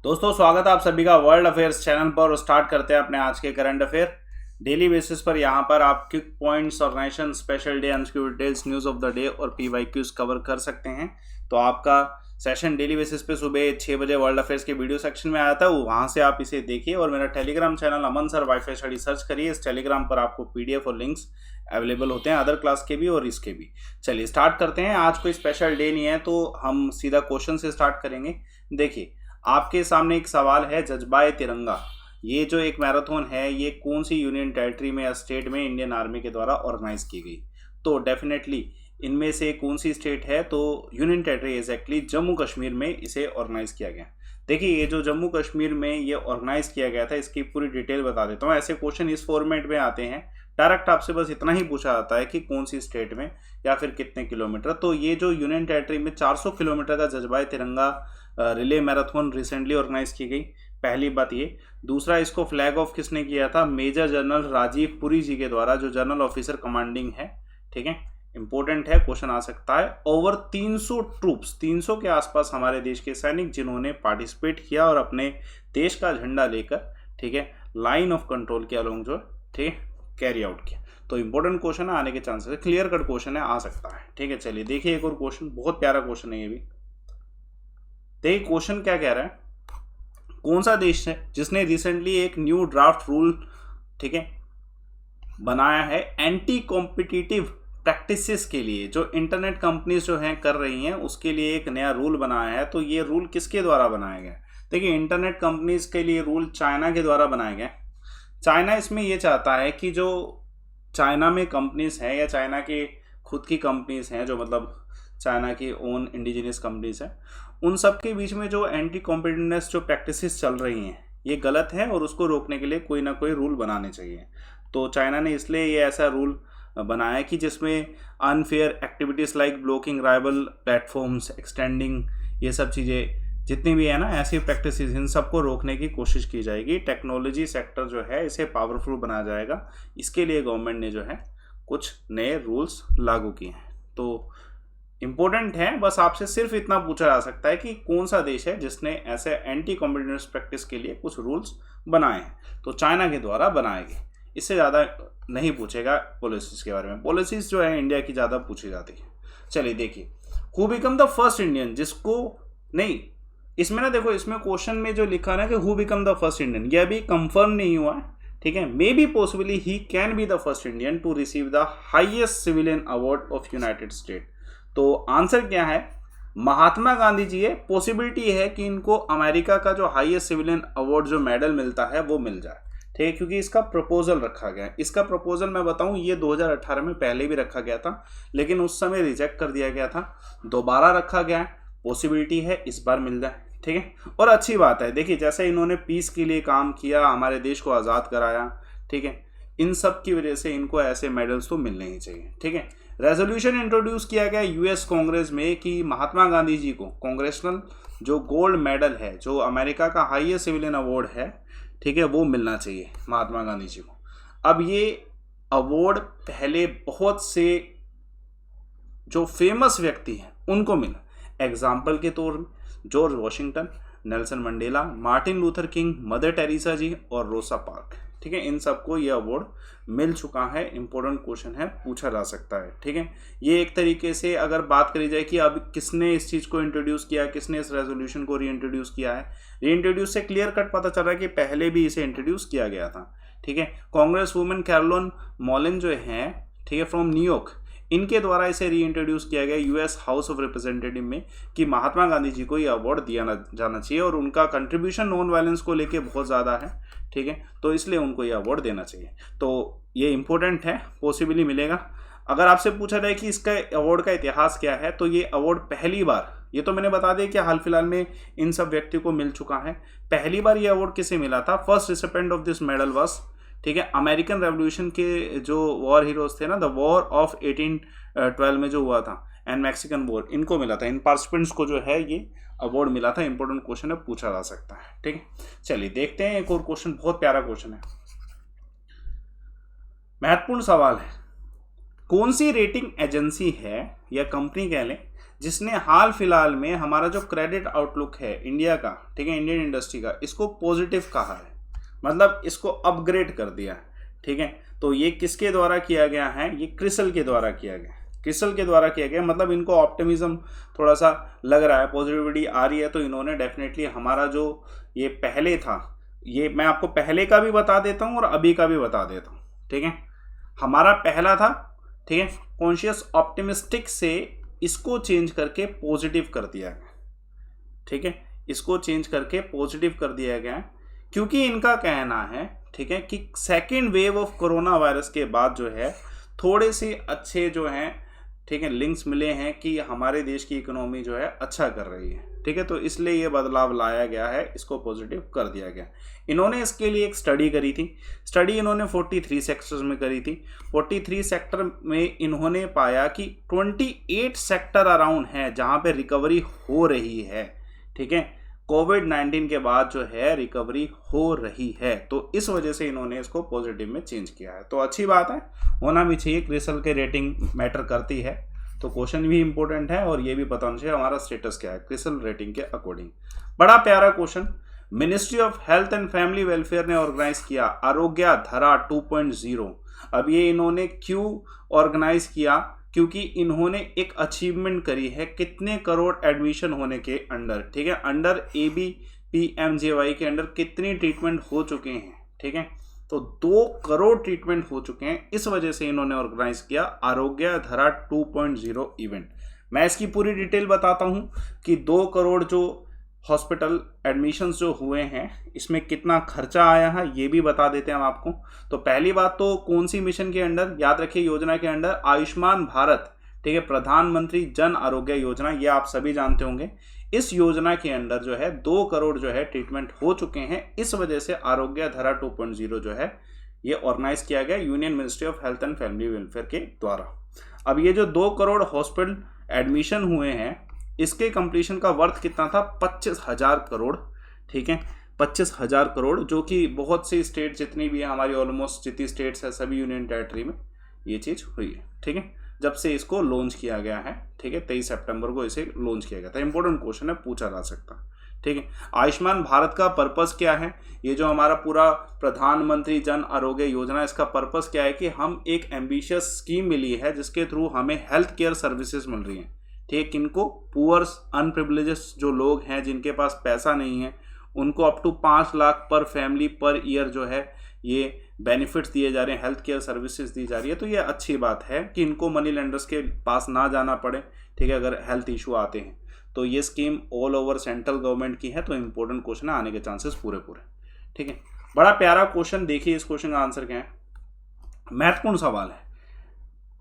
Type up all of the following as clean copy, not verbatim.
दोस्तों स्वागत है आप सभी का वर्ल्ड अफेयर्स चैनल पर। और स्टार्ट करते हैं अपने आज के करंट अफेयर डेली बेसिस पर। यहाँ पर आप quick points, organisation, special day, unsecured details, news of the day और पीवाईक्यूज कवर कर सकते हैं। तो आपका सेशन डेली बेसिस पे सुबह 6 बजे वर्ल्ड अफेयर्स के वीडियो सेक्शन में आया था, वहाँ से आप इसे देखिए। और मेरा टेलीग्राम चैनल अमन सर वाईफाई स्टडी सर्च करिए। इस टेलीग्राम पर आपको पीडीएफ और लिंक्स अवेलेबल होते हैं, अदर क्लास के भी और इसके भी। चलिए स्टार्ट करते हैं। आज कोई स्पेशल डे नहीं है तो हम सीधा क्वेश्चन से स्टार्ट करेंगे। देखिए आपके सामने एक सवाल है, जज्बाए तिरंगा ये जो एक मैराथन है ये कौन सी यूनियन टेरिटरी में या स्टेट में इंडियन आर्मी के द्वारा ऑर्गेनाइज की गई? तो डेफिनेटली इनमें से कौन सी स्टेट है? तो union territory exactly Jammu Kashmir में इसे ऑर्गेनाइज किया गया। देखिए ये जो जम्मू कश्मीर में ये ऑर्गेनाइज किया गया था इसकी पूरी डिटेल बता देता हूँ। ऐसे क्वेश्चन इस फॉर्मेट में आते हैं, डायरेक्ट आपसे बस इतना ही पूछा जाता है कि कौन सी स्टेट में या फिर कितने किलोमीटर। तो ये जो यूनियन टेरिटरी में 400 किलोमीटर का जज्बाए तिरंगा रिले मैराथन रिसेंटली ऑर्गेनाइज की गई, पहली बात ये। दूसरा, इसको फ्लैग ऑफ किसने किया था? मेजर जनरल राजीव पुरी जी के द्वारा, जो जनरल ऑफिसर कमांडिंग है। ठीक है, इंपॉर्टेंट है, क्वेश्चन आ सकता है। ओवर 300 ट्रूप्स, 300 के आसपास हमारे देश के सैनिक जिन्होंने पार्टिसिपेट किया और अपने देश का झंडा लेकर, ठीक है, लाइन ऑफ कंट्रोल के अलोंग जो, ठीक है, कैरी आउट किया। तो इंपॉर्टेंट क्वेश्चन है, आने के चांसेस है, क्लियर कट क्वेश्चन है, आ सकता है। ठीक है, चलिए देखिए एक और क्वेश्चन, बहुत प्यारा क्वेश्चन है ये भी। देखिए क्वेश्चन क्या कह रहा है, कौन सा देश है जिसने रिसेंटली एक न्यू ड्राफ्ट रूल, ठीक है, बनाया है एंटी कॉम्पिटिटिव प्रैक्टिसेस के लिए, जो इंटरनेट कंपनीज जो हैं कर रही हैं उसके लिए एक नया रूल बनाया है। तो ये रूल किसके द्वारा बनाया गया? देखिए इंटरनेट कंपनीज के लिए रूल चाइना के द्वारा बनाया गया। चाइना इसमें ये चाहता है कि जो चाइना में कंपनीज हैं या चाइना की खुद की कंपनीज हैं, जो मतलब चाइना की ओन इंडिजिनियस कंपनीज हैं, उन सब के बीच में जो एंटी कॉम्पिटिटिवनेस जो प्रैक्टिसेस चल रही हैं ये गलत है और उसको रोकने के लिए कोई ना कोई रूल बनाने चाहिए। तो चाइना ने इसलिए ये ऐसा रूल बनाया कि जिसमें unfair activities like blocking rival platforms, extending, ये सब चीज़ें जितनी भी है ना ऐसी प्रैक्टिसेस, इन सबको रोकने की कोशिश की जाएगी। टेक्नोलॉजी सेक्टर जो है इसे पावरफुल बनाया जाएगा। इसके लिए गवर्नमेंट ने जो है कुछ नए रूल्स लागू किए हैं। तो इम्पोर्टेंट है, बस आपसे सिर्फ इतना पूछा जा सकता है कि कौन सा देश है जिसने ऐसे एंटी कॉम्पिटिटिव प्रैक्टिस के लिए कुछ रूल्स बनाए हैं। तो चाइना के द्वारा बनाए गए, इससे ज़्यादा नहीं पूछेगा पॉलिसीज के बारे में। पॉलिसीज जो है इंडिया की ज़्यादा पूछी जाती है। चलिए देखिए, who become the first Indian, जिसको नहीं, इसमें ना देखो, इसमें क्वेश्चन में जो लिखा है कि who become the first Indian, यह अभी कंफर्म नहीं हुआ है। ठीक है, maybe possibly he can be the first Indian to receive the highest civilian award of United State. तो आंसर क्या है? महात्मा गांधी जी है। पॉसिबिलिटी है कि इनको अमेरिका का जो हाईएस्ट सिविलियन अवार्ड जो मेडल मिलता है वो मिल जाए। ठीक है, क्योंकि इसका प्रपोजल रखा गया है। इसका प्रपोजल मैं बताऊं, ये 2018 में पहले भी रखा गया था, लेकिन उस समय रिजेक्ट कर दिया गया था। दोबारा रखा गया है, पॉसिबिलिटी है इस बार मिल जाए। ठीक है, और अच्छी बात है। देखिए जैसे इन्होंने पीस के लिए काम किया, हमारे देश को आज़ाद कराया, ठीक है, इन सब की वजह से इनको ऐसे मेडल्स तो मिलने ही चाहिए। ठीक है, रेजोल्यूशन इंट्रोड्यूस किया गया यूएस कांग्रेस में कि महात्मा गांधी जी को कांग्रेसनल जो गोल्ड मेडल है, जो अमेरिका का हाईएस्ट सिविलियन अवार्ड है, ठीक है, वो मिलना चाहिए महात्मा गांधी जी को। अब ये अवार्ड पहले बहुत से जो फेमस व्यक्ति हैं उनको मिला, एग्जाम्पल के तौर में George Washington, Nelson Mandela, Martin Luther King, Mother Teresa ji और रोसा पार्क। ठीक है, इन सबको ये अवार्ड मिल चुका है। इंपॉर्टेंट क्वेश्चन है, पूछा जा सकता है। ठीक है, ये एक तरीके से अगर बात करी जाए कि अब किसने इस चीज़ को इंट्रोड्यूस किया, किसने इस रेजोल्यूशन को री इंट्रोड्यूस किया है, री इंट्रोड्यूस से क्लियर कट पता चल रहा है कि पहले भी इसे इंट्रोड्यूस किया गया था। ठीक है, कांग्रेस वुमेन कैरोलिन मॉलिन जो है, ठीक है, फ्रॉम न्यूयॉर्क, इनके द्वारा इसे री इंट्रोड्यूस किया गया यूएस हाउस ऑफ रिप्रेजेंटेटिव में कि महात्मा गांधी जी को ये अवार्ड दिया जाना चाहिए और उनका कंट्रीब्यूशन नॉन वायलेंस को लेके बहुत ज़्यादा है। ठीक है, तो इसलिए उनको ये अवार्ड देना चाहिए। तो ये इंपॉर्टेंट है, पॉसिबली मिलेगा। अगर आपसे पूछा जाए कि इसका अवार्ड का इतिहास क्या है, तो ये अवार्ड पहली बार, ये तो मैंने बता दिया कि हाल फिलहाल में इन सब व्यक्तियों को मिल चुका है। पहली बार ये अवार्ड किसे मिला था? First recipient of this medal was, ठीक है, अमेरिकन रेवोल्यूशन के जो वॉर हीरोज थे ना, द वॉर ऑफ 1812 में जो हुआ था, एंड मैक्सिकन वॉर, इनको मिला था। इन पार्टिसिपेंट्स को जो है ये अवार्ड मिला था। इंपॉर्टेंट क्वेश्चन है, पूछा जा सकता है। ठीक है, चलिए देखते हैं एक और क्वेश्चन, बहुत प्यारा क्वेश्चन है, महत्वपूर्ण सवाल है। कौन सी रेटिंग एजेंसी है या कंपनी कह लें जिसने हाल फिलहाल में हमारा जो क्रेडिट आउटलुक है इंडिया का, ठीक है, इंडियन इंडस्ट्री का, इसको पॉजिटिव कहा है, मतलब इसको अपग्रेड कर दिया है, ठीक है। तो ये किसके द्वारा किया गया है? ये क्रिसल के द्वारा किया गया, क्रिसल के द्वारा किया गया। मतलब इनको ऑप्टिमिज्म थोड़ा सा लग रहा है, पॉजिटिविटी आ रही है, तो इन्होंने डेफिनेटली हमारा जो ये पहले था, ये मैं आपको पहले का भी बता देता हूँ और अभी का भी बता देता हूँ, ठीक है। हमारा पहला था, ठीक है, कॉन्शियस ऑप्टिमिस्टिक से इसको चेंज करके पॉजिटिव कर दिया गया, ठीक है, इसको चेंज करके पॉजिटिव कर दिया गया, क्योंकि इनका कहना है, ठीक है, कि second wave of corona virus के बाद जो है थोड़े से अच्छे जो हैं, ठीक है, लिंक्स मिले हैं कि हमारे देश की इकोनॉमी जो है अच्छा कर रही है, ठीक है। तो इसलिए ये बदलाव लाया गया है, इसको पॉजिटिव कर दिया गया। इन्होंने इसके लिए एक स्टडी करी थी, स्टडी इन्होंने 43 सेक्टर्स में करी थी। 43 सेक्टर में इन्होंने पाया कि 28 सेक्टर अराउंड हैं जहाँ पे रिकवरी हो रही है, ठीक है, कोविड-19 के बाद जो है रिकवरी हो रही है। तो इस वजह से इन्होंने इसको पॉजिटिव में चेंज किया है। तो अच्छी बात है, होना भी चाहिए, क्रिसल के रेटिंग मैटर करती है, तो क्वेश्चन भी इंपॉर्टेंट है और ये भी पता होना चाहिए हमारा स्टेटस क्या है क्रिसल रेटिंग के अकॉर्डिंग। बड़ा प्यारा question, ministry of health and family welfare ने ऑर्गेनाइज किया आरोग्य धरा 2.0। अब ये इन्होंने क्यों ऑर्गेनाइज किया? क्योंकि इन्होंने एक अचीवमेंट करी है, कितने करोड़ एडमिशन होने के अंडर, ठीक है, अंडर ABPMJY के अंडर कितनी ट्रीटमेंट हो चुके हैं, ठीक है, तो 2 करोड़ ट्रीटमेंट हो चुके हैं। इस वजह से इन्होंने ऑर्गेनाइज किया आरोग्य धरा 2.0 इवेंट। मैं इसकी पूरी डिटेल बताता हूं कि 2 करोड़ जो हॉस्पिटल एडमिशन्स जो हुए हैं इसमें कितना खर्चा आया है ये भी बता देते हैं हम आपको। तो पहली बात तो कौन सी मिशन के अंडर, याद रखिए योजना के अंडर आयुष्मान भारत, ठीक है, प्रधानमंत्री जन आरोग्य योजना, ये आप सभी जानते होंगे। इस योजना के अंडर जो है 2 करोड़ जो है ट्रीटमेंट हो चुके हैं। इस वजह से आरोग्य धरा 2.0 जो है ये ऑर्गेनाइज किया गया union ministry of health and family welfare के द्वारा। अब ये जो 2 करोड़ हॉस्पिटल एडमिशन हुए हैं इसके कंप्लीशन का वर्थ कितना था? 25,000 करोड़, ठीक है, 25,000 करोड़, जो कि बहुत सी स्टेट जितनी भी है हमारी, ऑलमोस्ट जितनी स्टेट्स है सभी यूनियन टेरिटरी में ये चीज़ हुई है, ठीक है, जब से इसको लॉन्च किया गया है, ठीक है, 23 सितंबर को इसे लॉन्च किया गया था। इंपॉर्टेंट क्वेश्चन है, पूछा जा सकता, ठीक है। आयुष्मान भारत का पर्पस क्या है? ये जो हमारा पूरा प्रधानमंत्री जन आरोग्य योजना, इसका पर्पस क्या है कि हम एक एम्बिशियस स्कीम मिली है जिसके थ्रू हमें हेल्थ केयर सर्विसेज मिल रही हैं, ठीक, किनको? पुअर्स, अनप्रिविलेजेस जो लोग हैं जिनके पास पैसा नहीं है उनको अप टू 5 लाख पर फैमिली पर ईयर जो है ये बेनिफिट्स दिए जा रहे हैं, हेल्थ केयर सर्विसेज दी जा रही है। तो ये अच्छी बात है कि इनको मनी लेंडर्स के पास ना जाना पड़े, ठीक है, अगर हेल्थ इशू आते हैं। तो ये scheme all over central government की है, तो इंपॉर्टेंट क्वेश्चन है, आने के चांसेस पूरे, ठीक है। बड़ा प्यारा क्वेश्चन, देखिए इस क्वेश्चन का आंसर क्या है, महत्वपूर्ण सवाल है।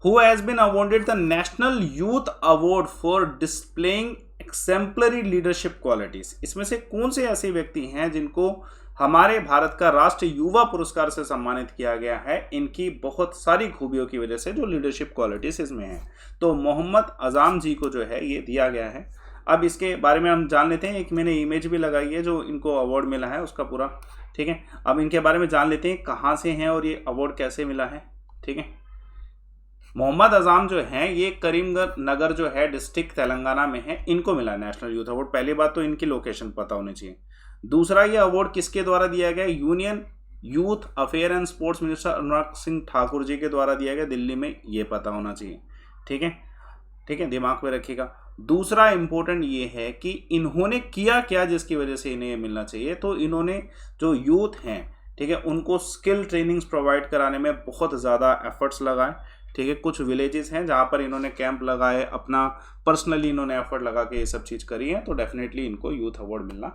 Who has been awarded the National Youth Award for displaying exemplary leadership qualities? इसमें से कौन से ऐसे व्यक्ति हैं जिनको हमारे भारत का राष्ट्रीय युवा पुरस्कार से सम्मानित किया गया है, इनकी बहुत सारी खूबियों की वजह से जो लीडरशिप क्वालिटीज इसमें हैं? तो मोहम्मद अजाम जी को जो है ये दिया गया है। अब इसके बारे में हम जान लेते हैं, एक मैंने इमेज भी लगाई है जो इनको अवार्ड मिला है उसका पूरा, ठीक है। अब इनके बारे में जान लेते हैं कहाँ से हैं और ये अवार्ड कैसे मिला है, ठीक है। मोहम्मद अजाम जो हैं ये करीमनगर जो है डिस्ट्रिक्ट तेलंगाना में है, इनको मिला नेशनल यूथ अवार्ड। पहली बात तो इनकी लोकेशन पता होनी चाहिए। दूसरा, ये अवार्ड किसके द्वारा दिया गया? Union youth affair and sports minister Anurag Singh Thakur ji के द्वारा दिया गया, दिल्ली में, ये पता होना चाहिए, ठीक है, ठीक है, दिमाग में रखिएगा। दूसरा इंपॉर्टेंट ये है कि इन्होंने किया क्या जिसकी वजह से इन्हें मिलना चाहिए। तो इन्होंने जो यूथ हैं, ठीक है, उनको स्किल ट्रेनिंग्स प्रोवाइड कराने में बहुत ज़्यादा एफर्ट्स लगाए, ठीक है। कुछ विलेजेस हैं जहाँ पर इन्होंने कैंप लगाए, अपना पर्सनली इन्होंने एफर्ट लगा के ये सब चीज़ करी है, तो डेफिनेटली इनको यूथ अवार्ड मिलना,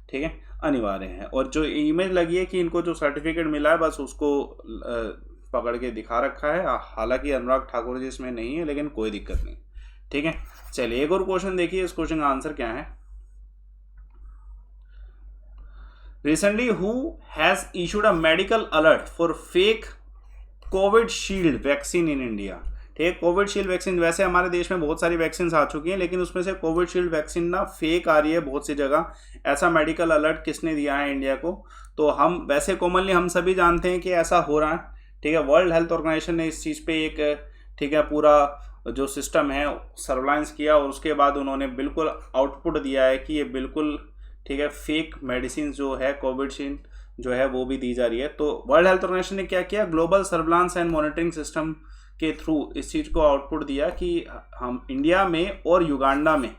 ठीक है, अनिवार्य है। और जो इमेज लगी है कि इनको जो सर्टिफिकेट मिला है बस उसको पकड़ के दिखा रखा है, हालांकि अनुराग ठाकुर जी इसमें नहीं है, लेकिन कोई दिक्कत नहीं, ठीक है। चलिए एक और क्वेश्चन देखिए, इस क्वेश्चन का आंसर क्या है। Recently who has issued a medical alert for fake Covishield vaccine in India? ठीक है, कोविशील्ड वैक्सीन, वैसे हमारे देश में बहुत सारी वैक्सीन आ चुकी हैं, लेकिन उसमें से कोविशील्ड वैक्सीन ना फेक आ रही है बहुत सी जगह। ऐसा मेडिकल अलर्ट किसने दिया है इंडिया को? तो हम वैसे कॉमनली हम सभी जानते हैं कि ऐसा हो रहा है, ठीक है। वर्ल्ड हेल्थ ऑर्गेनाइजेशन ने इस चीज़ पे एक, ठीक है, पूरा जो सिस्टम है सर्विलांस किया और उसके बाद उन्होंने बिल्कुल आउटपुट दिया है कि ये बिल्कुल ठीक है फेक मेडिसिन जो है कोविशील्ड जो है वो भी दी जा रही है। तो वर्ल्ड हेल्थ ऑर्गेनाइजेशन ने क्या किया, global surveillance and monitoring system के थ्रू इस चीज़ को आउटपुट दिया कि हम इंडिया में और युगांडा में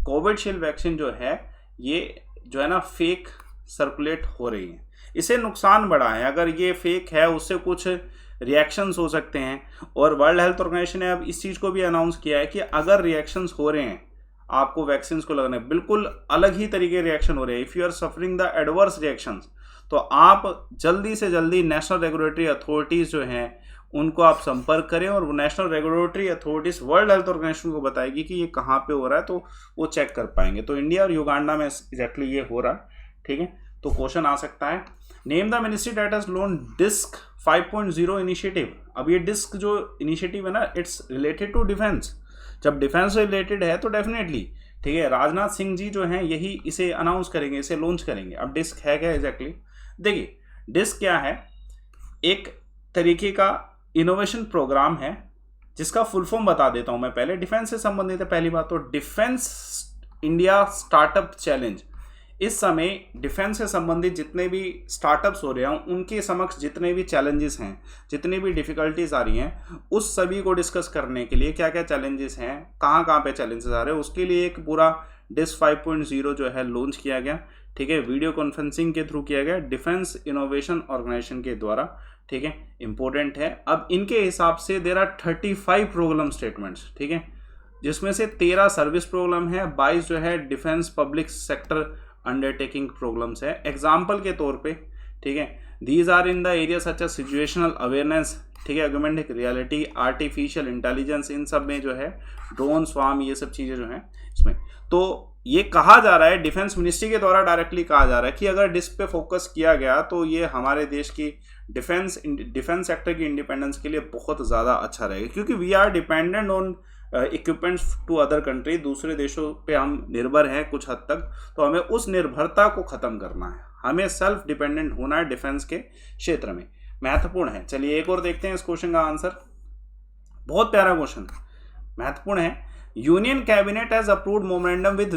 कोविशील्ड वैक्सीन जो है ये जो है ना फेक सर्कुलेट हो रही है। इससे नुकसान बड़ा है, अगर ये फेक है उससे कुछ रिएक्शंस हो सकते हैं। और वर्ल्ड हेल्थ ऑर्गेनाइजेशन ने अब इस चीज़ को भी अनाउंस किया है कि अगर रिएक्शंस हो रहे हैं आपको वैक्सीन को लगने बिल्कुल अलग ही तरीके रिएक्शन हो रहे हैं, if you are suffering the adverse reactions, तो आप जल्दी से जल्दी नेशनल रेगुलेटरी अथॉरिटीज़ जो हैं उनको आप संपर्क करें और national regulatory authorities world health organization को बताएगी कि ये कहाँ पे हो रहा है, तो वो चेक कर पाएंगे। तो इंडिया और युगांडा में एग्जैक्टली ये हो रहा है, ठीक है। तो क्वेश्चन आ सकता है, name the ministry that has launch DISC 5.0 initiative. अब ये डिस्क जो इनिशिएटिव है ना, इट्स रिलेटेड टू डिफेंस। जब डिफेंस से रिलेटेड है तो डेफिनेटली ठीक है राजनाथ सिंह जी जो हैं यही इसे अनाउंस करेंगे, इसे लॉन्च करेंगे। अब डिस्क है क्या एग्जैक्टली, देखिए डिस्क क्या है, एक तरीके का इनोवेशन प्रोग्राम है जिसका फुल फॉर्म बता देता हूं मैं पहले। डिफेंस से संबंधित है पहली बात तो, डिफेंस इंडिया स्टार्टअप चैलेंज। इस समय डिफेंस से संबंधित जितने भी स्टार्टअप्स हो रहे हैं उनके समक्ष जितने भी चैलेंजेस हैं, जितनी भी डिफिकल्टीज आ रही हैं, उस सभी को डिस्कस करने के लिए क्या क्या चैलेंजेस हैं, कहाँ कहाँ पे चैलेंजेस आ रहे हैं, उसके लिए एक पूरा डिस्क 5.0 जो है लॉन्च किया गया, ठीक है। वीडियो कॉन्फ्रेंसिंग के थ्रू किया गया डिफेंस इनोवेशन ऑर्गेनाइजेशन के द्वारा, ठीक है, इंपॉर्टेंट है। अब इनके हिसाब से देयर आर 35 प्रोग्राम स्टेटमेंट्स, ठीक है, जिसमें से 13 सर्विस प्रोग्राम है, 22 जो है defence public sector undertaking programmes है। एग्जाम्पल के तौर पे, ठीक है, these are in the area such as situational awareness, ठीक है, ऑगमेंटेड रियलिटी, आर्टिफिशियल इंटेलिजेंस, इन सब में जो है ड्रोन स्वाम, ये सब चीज़ें जो हैं इसमें। तो ये कहा जा रहा है, डिफेंस मिनिस्ट्री के द्वारा डायरेक्टली कहा जा रहा है कि अगर डिस्क पे फोकस किया गया तो ये हमारे देश की डिफेंस सेक्टर की इंडिपेंडेंस के लिए बहुत ज़्यादा अच्छा रहेगा, क्योंकि we are dependent on equipments to other country. दूसरे देशों पे हम निर्भर हैं कुछ हद तक, तो हमें उस निर्भरता को ख़त्म करना है, हमें सेल्फ डिपेंडेंट होना है डिफेंस के क्षेत्र में, महत्वपूर्ण है। चलिए एक और देखते हैं इस क्वेश्चन का आंसर, बहुत प्यारा क्वेश्चन, महत्वपूर्ण है। Union cabinet has approved memorandum with,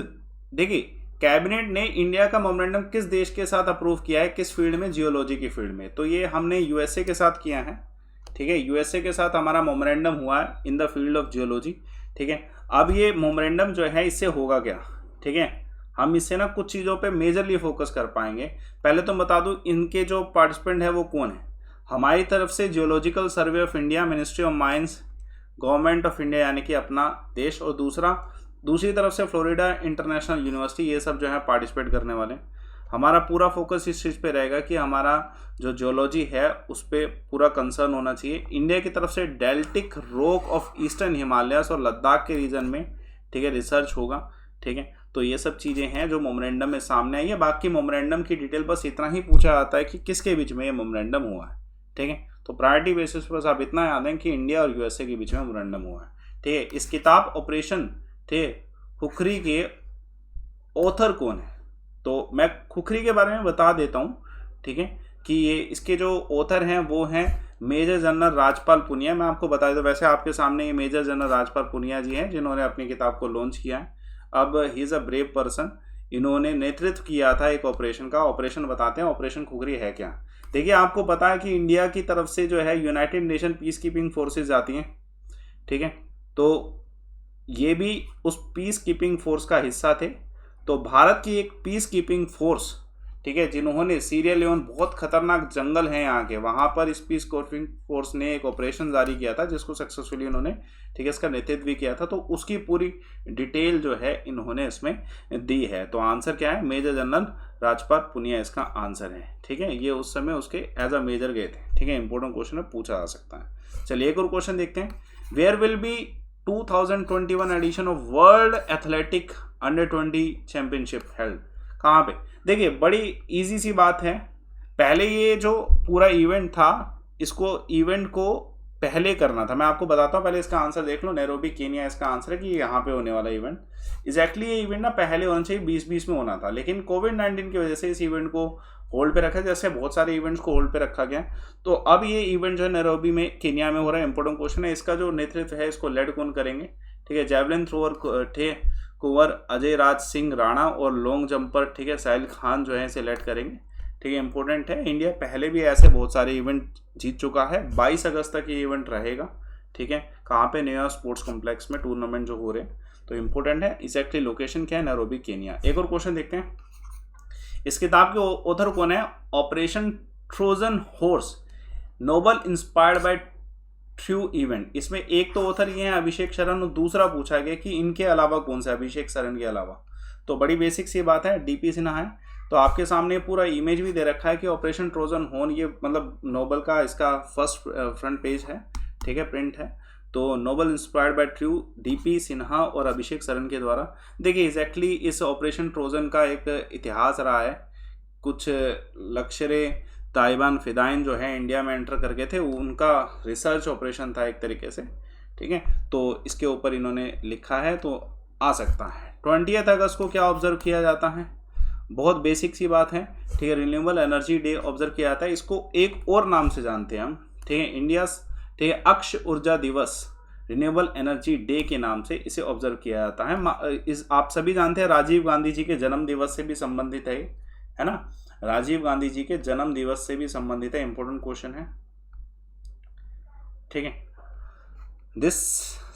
देखिए कैबिनेट ने इंडिया का मोमेंडम किस देश के साथ अप्रूव किया है, किस फील्ड में, जियोलॉजी की फील्ड में, तो ये हमने यूएसए के साथ किया है, ठीक है, यूएसए के साथ हमारा मोमेंडम हुआ है in the field of geology, ठीक है। अब ये मोमेंडम जो है इससे होगा क्या, ठीक है, हम इससे ना कुछ चीज़ों पे मेजरली फोकस कर पाएंगे। पहले तो बता दूं इनके जो पार्टिसिपेंट है वो कौन है। हमारी तरफ से geological survey of India, ministry of mines, government of India यानी कि अपना देश, और दूसरी तरफ से फ्लोरिडा इंटरनेशनल यूनिवर्सिटी, ये सब जो है पार्टिसिपेट करने वाले। हमारा पूरा फोकस इस चीज़ पे रहेगा कि हमारा जो जियोलॉजी है उस पर पूरा कंसर्न होना चाहिए। इंडिया की तरफ से deltaic rock of eastern Himalayas और लद्दाख के रीजन में, ठीक है, रिसर्च होगा, ठीक है। तो ये सब चीज़ें हैं जो मोमेंडम में सामने आई है। बाकी मोमेंडम की डिटेल बस इतना ही पूछा जाता है कि किसके बीच में ये मोमेंडम हुआ है, ठीक है। तो प्रायोरिटी बेसिस पर बस आप इतना याद है कि इंडिया और यूएसए के बीच में मोमेंडम हुआ है, ठीक है। इस किताब ऑपरेशन थे खुखरी के ऑथर कौन है, तो मैं खुखरी के बारे में बता देता हूँ, ठीक है, कि ये इसके जो ऑथर हैं वो हैं मेजर जनरल राजपाल पुनिया। मैं आपको बता देता हूँ, वैसे आपके सामने ये मेजर जनरल राजपाल पुनिया जी हैं जिन्होंने अपनी किताब को लॉन्च किया है। अब he is a brave person, इन्होंने नेतृत्व किया था एक ऑपरेशन का। ऑपरेशन बताते हैं ऑपरेशन खुखरी है क्या। देखिए आपको पता है कि इंडिया की तरफ से जो है United nation peace keeping forces आती हैं, ठीक है, तो ये भी उस पीस कीपिंग फोर्स का हिस्सा थे। तो भारत की एक पीस कीपिंग फोर्स, ठीक है, जिन्होंने सीरिया लियोन, बहुत खतरनाक जंगल हैं यहाँ के, वहाँ पर इस पीस कीपिंग फोर्स ने एक ऑपरेशन जारी किया था जिसको सक्सेसफुली उन्होंने, ठीक है, इसका नेतृत्व भी किया था। तो उसकी पूरी डिटेल जो है इन्होंने इसमें दी है। तो आंसर क्या है, मेजर जनरल राजपाल पुनिया इसका आंसर है, ठीक है। ये उस समय उसके एज अ मेजर गए थे, ठीक है, इंपॉर्टेंट क्वेश्चन है, पूछा जा सकता है। चलिए एक और क्वेश्चन देखते हैं। Where will be 2021 edition of world athletic under 20 championship held, कहाँ पे। देखिए बड़ी इजी सी बात है, पहले ये जो पूरा इवेंट था इसको इवेंट को पहले करना था। मैं आपको बताता हूँ, पहले इसका आंसर देख लो। नैरोबी केनिया इसका आंसर है कि यहाँ पे होने वाला इवेंट। एग्जैक्टली ये इवेंट ना पहले होना चाहिए 2020 में होना था, लेकिन कोविड-19 की वजह से इस इवेंट को होल्ड पे रखा है, जैसे बहुत सारे इवेंट्स को होल्ड पे रखा गया है। तो अब ये इवेंट जो है नैरोबी में केन्या में हो रहा है। इंपॉर्टेंट क्वेश्चन है, इसका जो नेतृत्व है इसको लेड कौन करेंगे? ठीक है, जैवलिन थ्रोअर थे कुंवर अजय राज सिंह राणा और लॉन्ग जंपर, ठीक है, साहिल खान जो है इसे लेड करेंगे। ठीक है, इंपॉर्टेंट है, इंडिया पहले भी ऐसे बहुत सारे इवेंट जीत चुका है। 22 अगस्त तक ये इवेंट रहेगा। ठीक है, कहाँ पे? न्यूयॉर्क स्पोर्ट्स कॉम्प्लेक्स में टूर्नामेंट जो हो रहे हैं। तो इंपॉर्टेंट है, एग्जैक्टली लोकेशन क्या है? Nairobi Kenya. एक और क्वेश्चन देखते हैं, इस किताब के ऑथर कौन है? Operation Trojan horse novel inspired by true event. इसमें एक तो ऑथर ये है अभिषेक शरण और दूसरा पूछा गया कि इनके अलावा कौन सा, अभिषेक शरण के अलावा। तो बड़ी बेसिक सी बात है, डीपी सिन्हा है। तो आपके सामने पूरा इमेज भी दे रखा है कि ऑपरेशन ट्रोजन हॉर्न, ये मतलब नोबल का इसका फर्स्ट फ्रंट पेज है। ठीक है, प्रिंट है। तो novel inspired by true, DP Sinha और अभिषेक शरण के द्वारा। देखिए एग्जैक्टली इस ऑपरेशन ट्रोजन का एक इतिहास रहा है। कुछ लश्करे तालिबान फिदाइन जो है इंडिया में एंटर करके थे, उनका रिसर्च ऑपरेशन था एक तरीके से। ठीक है, तो इसके ऊपर इन्होंने लिखा है, तो आ सकता है। 20 अगस्त को क्या ऑब्जर्व किया जाता है? बहुत बेसिक सी बात है। ठीक है, रिन्यूएबल एनर्जी डे ऑब्जर्व किया जाता है। इसको एक और नाम से जानते हैं हम। ठीक है, इंडिया, ठीक है, अक्ष ऊर्जा दिवस, रिन्यूएबल एनर्जी डे के नाम से इसे ऑब्जर्व किया जाता है। इस आप सभी जानते हैं राजीव गांधी जी के जन्म दिवस से भी संबंधित है ना? राजीव गांधी जी के जन्म दिवस से भी संबंधित है। इंपॉर्टेंट क्वेश्चन है। ठीक है, this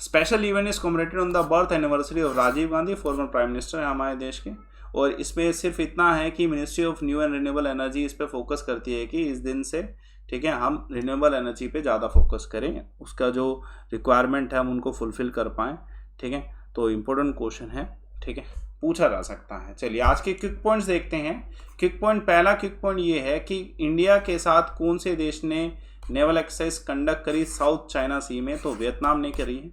special event is commemorated on the birth anniversary of Rajiv Gandhi, former prime minister है हमारे देश के। और इसमें सिर्फ इतना है कि ministry of new and renewable energy इस पे फोकस करती है कि इस दिन से, ठीक है, हम रिन्यूएबल एनर्जी पे ज़्यादा फोकस करें, उसका जो रिक्वायरमेंट है हम उनको फुलफिल कर पाएँ। ठीक है, तो इम्पोर्टेंट क्वेश्चन है। ठीक है, पूछा जा सकता है। चलिए आज के क्विक पॉइंट्स देखते हैं। क्विक पॉइंट, पहला क्विक पॉइंट ये है कि इंडिया के साथ कौन से देश ने नेवल एक्सरसाइज कंडक्ट करी साउथ चाइना सी में? तो वियतनाम ने करी है।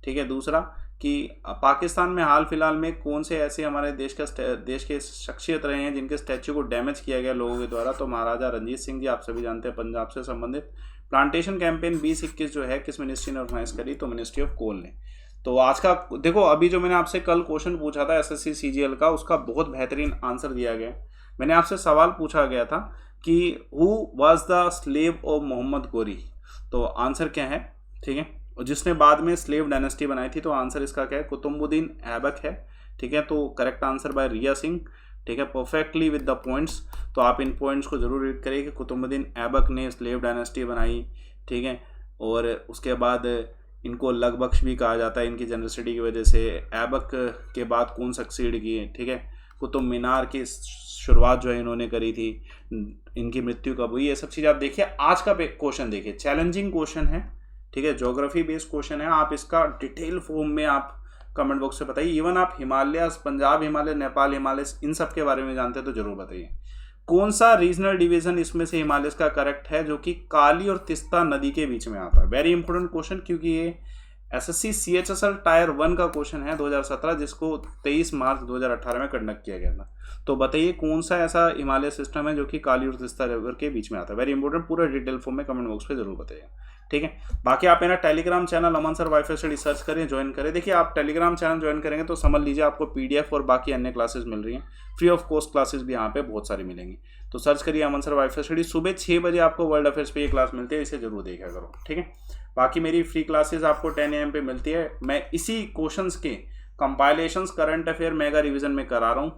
ठीक है, दूसरा कि पाकिस्तान में हाल फिलहाल में कौन से ऐसे हमारे देश के शख्सियत रहे हैं जिनके स्टैच्यू को डैमेज किया गया लोगों के द्वारा? तो महाराजा रंजीत सिंह जी, आप सभी जानते हैं, पंजाब से संबंधित। प्लांटेशन कैंपेन 2021 जो है किस मिनिस्ट्री ने ऑर्गेनाइज करी? तो मिनिस्ट्री ऑफ कोल ने। तो आज का देखो, अभी जो मैंने आपसे कल क्वेश्चन पूछा था एसएससी सीजीएल का, उसका बहुत बेहतरीन आंसर दिया गया। मैंने आपसे सवाल पूछा गया था कि who was the slave of Mohammad Ghori? तो आंसर क्या है? ठीक है, और जिसने बाद में स्लेव डायनेस्टी बनाई थी, तो आंसर इसका क्या है? कुतुबुद्दीन ऐबक है। ठीक है, तो करेक्ट आंसर बाय रिया सिंह। ठीक है, परफेक्टली विद द पॉइंट्स। तो आप इन पॉइंट्स को जरूर रीड करिए कि कुतुबुद्दीन ऐबक ने स्लेव डायनेस्टी बनाई। ठीक है, और उसके बाद इनको लगबख्श भी कहा जाता है इनकी जनरसिटी की वजह से। ऐबक के बाद कौन सक्सीड किए? ठीक है, कुतुब मीनार की शुरुआत जो है इन्होंने करी थी। इनकी मृत्यु कब हुई? ये सब चीज़ आप देखिए। आज का क्वेश्चन देखिए, चैलेंजिंग क्वेश्चन है। ठीक है, ज्योग्राफी बेस्ड क्वेश्चन है। आप इसका डिटेल फॉर्म में आप कमेंट बॉक्स में बताइए। इवन आप हिमालय, पंजाब हिमालय, नेपाल हिमालय, इन सब के बारे में जानते हैं तो जरूर बताइए। कौन सा रीजनल डिवीजन इसमें से हिमालय का करेक्ट है जो कि काली और तिस्ता नदी के बीच में आता है? वेरी इंपॉर्टेंट क्वेश्चन, क्योंकि ये एसएससी सीएचएसएल टायर 1 का क्वेश्चन है 2017, जिसको 23 मार्च 2018 में कंडक्ट किया गया था। तो बताइए कौन सा ऐसा हिमालय सिस्टम है जो कि काली और तिस्ता रिवर के बीच में आता है? वेरी इंपॉर्टेंट, पूरा डिटेल फॉर्म में कमेंट बॉक्स पे जरूर बताइए। ठीक है, बाकी आप मेरा टेलीग्राम चैनल अमन सर वाईफाई स्टडी सर्च करें, ज्वाइन करें। देखिए आप टेलीग्राम चैनल ज्वाइन करेंगे तो समझ लीजिए आपको पीडीएफ और बाकी अन्य क्लासेस मिल रही हैं। फ्री ऑफ कॉस्ट क्लासेस भी यहाँ पे बहुत सारी मिलेंगी। तो सर्च करिए अमन सर वाईफाई स्टडी। सुबह 6 बजे आपको वर्ल्ड अफेयर्स पे ये क्लास मिलती है, इसे जरूर देखा करो। ठीक है, बाकी मेरी फ्री क्लासेस आपको 10 AM पे मिलती है। मैं इसी क्वेश्चंस के compilations current affair mega revision में करा रहा हूँ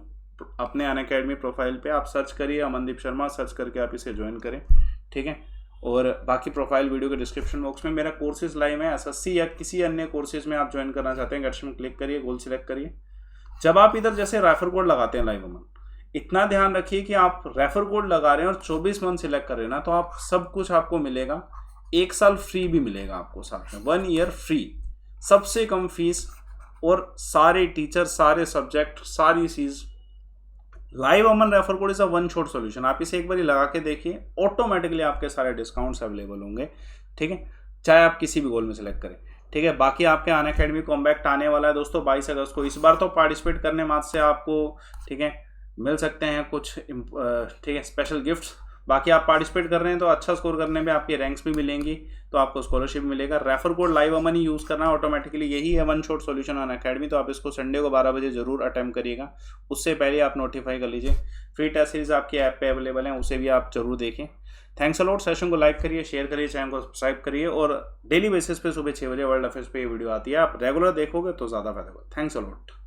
अपने अनअकैडमी प्रोफाइल पे। आप सर्च करिए अमनदीप शर्मा, सर्च करके आप इसे ज्वाइन करें। ठीक है, और बाकी प्रोफाइल वीडियो के डिस्क्रिप्शन बॉक्स में मेरा कोर्सेज लाइव है। एसएससी या किसी अन्य कोर्सेज में आप ज्वाइन करना चाहते हैं, गेट्स में क्लिक करिए, गोल सिलेक्ट करिए। जब आप इधर जैसे रेफर कोड लगाते हैं लाइव अमन, इतना ध्यान रखिए कि आप रेफर कोड लगा रहे हैं और 24 मंथ सिलेक्ट कर रहे हैं ना, तो आप सब कुछ आपको मिलेगा। 1 साल फ्री भी मिलेगा आपको साथ में, 1 ईयर फ्री, सबसे कम फीस, और सारे टीचर, सारे सब्जेक्ट, सारी चीज़। Live Aman refer code is a one shot solution. आप इसे एक बार लगा के देखिए, ऑटोमेटिकली आपके सारे डिस्काउंट्स अवेलेबल होंगे। ठीक है, चाहे आप किसी भी गोल में सेलेक्ट करें। ठीक है, बाकी आपके अनअकैडमी कॉम्बैक्ट आने वाला है दोस्तों 22 अगस्त को। इस बार तो पार्टिसिपेट करने मात्र से आपको, ठीक है, मिल सकते हैं कुछ, ठीक है, स्पेशल गिफ्ट्स। बाकी आप पार्टिसिपेट कर रहे हैं तो अच्छा स्कोर करने में आपकी रैंक्स भी मिलेंगी, तो आपको स्कॉलरशिप मिलेगा। रेफर कोड लाइव अमन ही यूज़ करना ऑटोमेटिकली, यही है one shot solution on academy. तो आप इसको संडे को 12 बजे जरूर अटेम्प्ट करिएगा, उससे पहले आप नोटिफाई कर लीजिए। फ्री टेस्ट सीरीज आपकी ऐप पे अवेलेबल है, उसे भी आप जरूर देखें। Thanks a lot. सेशन को लाइक करिए, शेयर करिए, चैनल को सब्सक्राइब करिए, और डेली बेसिस पे सुबह 6 बजे वर्ल्ड अफेयर्स पे ये वीडियो आती है, आप रेगुलर देखोगे तो ज़्यादा फायदा होगा। Thanks a lot.